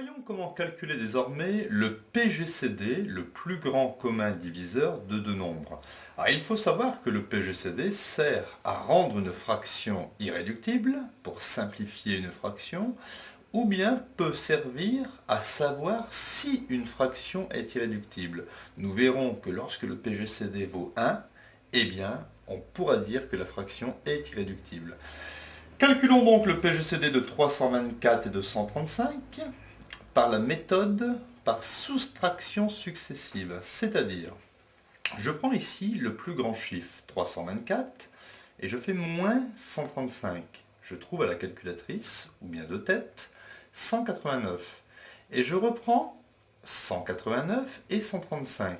Voyons comment calculer désormais le PGCD, le plus grand commun diviseur de deux nombres. Alors, il faut savoir que le PGCD sert à rendre une fraction irréductible, pour simplifier une fraction, ou bien peut servir à savoir si une fraction est irréductible. Nous verrons que lorsque le PGCD vaut 1, eh bien, on pourra dire que la fraction est irréductible. Calculons donc le PGCD de 324 et de 135 par la méthode par soustraction successive, c'est-à-dire, je prends ici le plus grand chiffre, 324, et je fais moins 135. Je trouve à la calculatrice, ou bien de tête, 189. Et je reprends 189 et 135.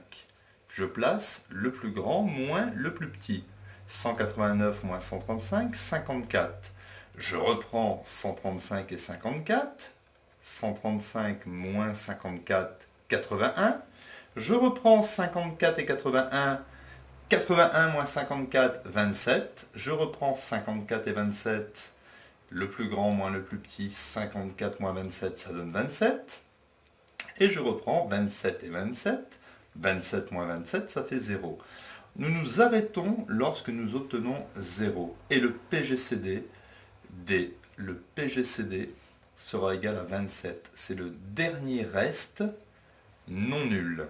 Je place le plus grand moins le plus petit. 189 moins 135, 54. Je reprends 135 et 54. 135 moins 54, 81. Je reprends 54 et 81. 81 moins 54, 27. Je reprends 54 et 27. Le plus grand moins le plus petit, 54 moins 27, ça donne 27. Et je reprends 27 et 27. 27 moins 27, ça fait 0. Nous nous arrêtons lorsque nous obtenons 0. Et le PGCD sera égal à 27. C'est le dernier reste non nul.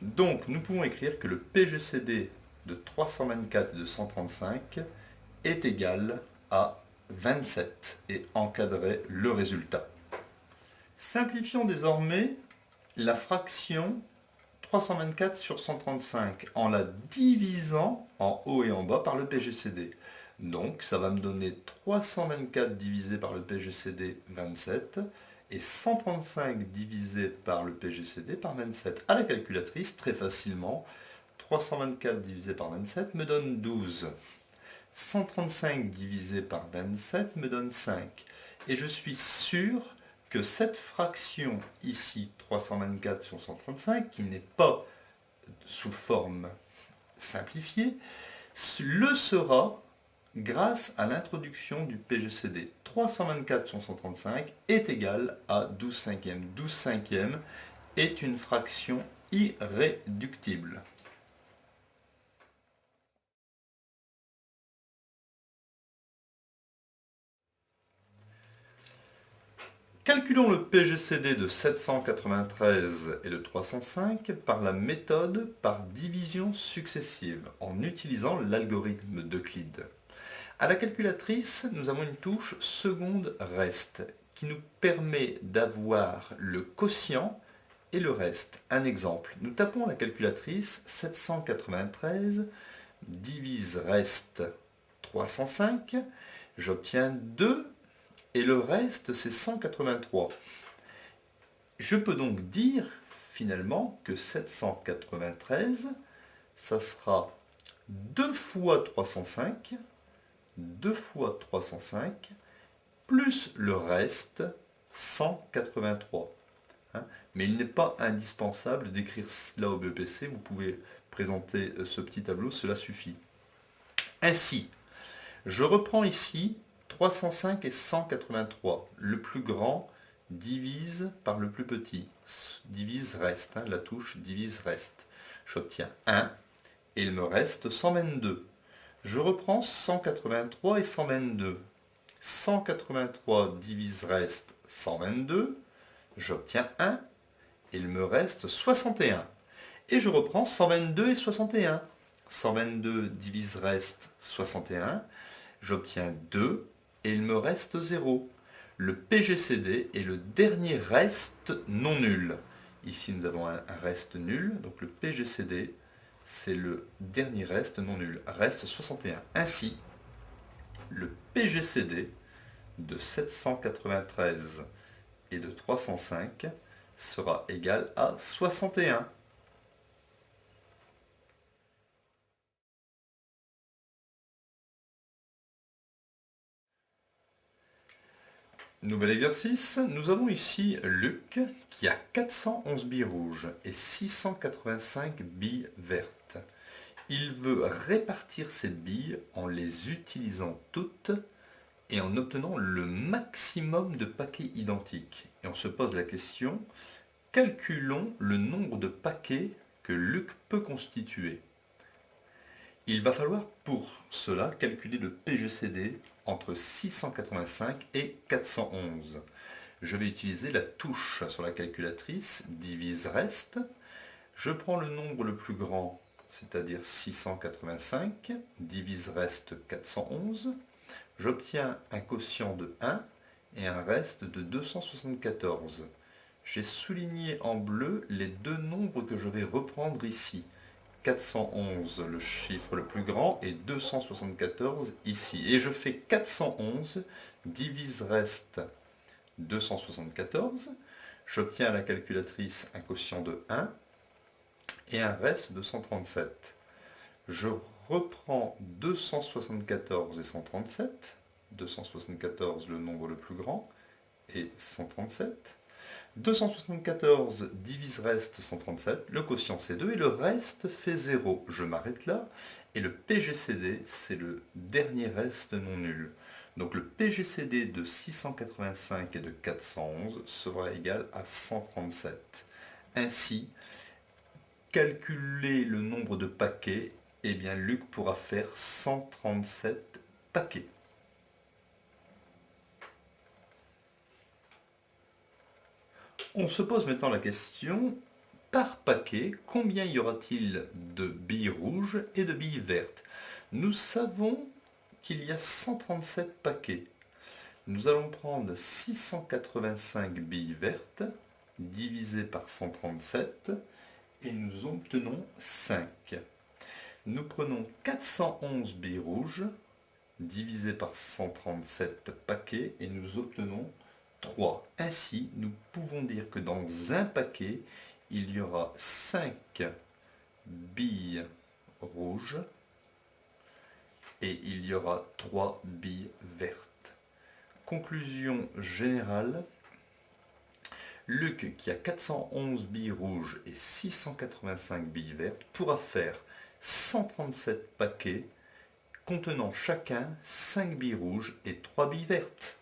Donc nous pouvons écrire que le PGCD de 324 et de 135 est égal à 27 et encadrer le résultat. Simplifions désormais la fraction 324 sur 135 en la divisant en haut et en bas par le PGCD. Donc ça va me donner 324 divisé par le PGCD 27 et 135 divisé par le PGCD par 27. À la calculatrice, très facilement, 324 divisé par 27 me donne 12. 135 divisé par 27 me donne 5. Et je suis sûr que cette fraction ici, 324 sur 135, qui n'est pas sous forme simplifiée, le sera grâce à l'introduction du PGCD. 324 sur 135 est égal à 12 cinquièmes. 12 cinquièmes est une fraction irréductible. Calculons le PGCD de 793 et de 305 par la méthode par division successive, en utilisant l'algorithme d'Euclide. À la calculatrice, nous avons une touche seconde reste qui nous permet d'avoir le quotient et le reste. Un exemple, nous tapons à la calculatrice 793 divise reste 305, j'obtiens 2 et le reste c'est 183. Je peux donc dire finalement que 793, ça sera 2 fois 305, 2 fois 305, plus le reste, 183. Mais il n'est pas indispensable d'écrire cela au BEPC, vous pouvez présenter ce petit tableau, cela suffit. Ainsi, je reprends ici 305 et 183. Le plus grand divise par le plus petit, divise reste, la touche divise reste. J'obtiens 1 et il me reste 122. Je reprends 183 et 122. 183 divise reste 122. J'obtiens 1 et il me reste 61. Et je reprends 122 et 61. 122 divise reste 61. J'obtiens 2 et il me reste 0. Le PGCD est le dernier reste non nul. Ici nous avons un reste nul, donc le PGCD c'est le dernier reste non nul, reste 61. Ainsi, le PGCD de 793 et de 305 sera égal à 61. Nouvel exercice, nous avons ici Luc qui a 411 billes rouges et 685 billes vertes. Il veut répartir ces billes en les utilisant toutes et en obtenant le maximum de paquets identiques. Et on se pose la question, calculons le nombre de paquets que Luc peut constituer. Il va falloir pour cela calculer le PGCD entre 685 et 411. Je vais utiliser la touche sur la calculatrice divise-reste. Je prends le nombre le plus grand, c'est-à-dire 685, divise-reste 411. J'obtiens un quotient de 1 et un reste de 274. J'ai souligné en bleu les deux nombres que je vais reprendre ici. 411, le chiffre le plus grand, et 274 ici. Et je fais 411 divise reste 274. J'obtiens à la calculatrice un quotient de 1 et un reste de 137. Je reprends 274 et 137. 274 le nombre le plus grand et 137. 274 divise reste 137, le quotient c'est 2 et le reste fait 0. Je m'arrête là. Et le PGCD, c'est le dernier reste non nul. Donc le PGCD de 685 et de 411 sera égal à 137. Ainsi, calculer le nombre de paquets, eh bien Luc pourra faire 137 paquets. On se pose maintenant la question, par paquet, combien y aura-t-il de billes rouges et de billes vertes? Nous savons qu'il y a 137 paquets. Nous allons prendre 685 billes vertes, divisées par 137, et nous obtenons 5. Nous prenons 411 billes rouges, divisées par 137 paquets, et nous obtenons 3. Ainsi, nous pouvons dire que dans un paquet, il y aura 5 billes rouges et il y aura 3 billes vertes. Conclusion générale, Luc, qui a 411 billes rouges et 685 billes vertes, pourra faire 137 paquets contenant chacun 5 billes rouges et 3 billes vertes.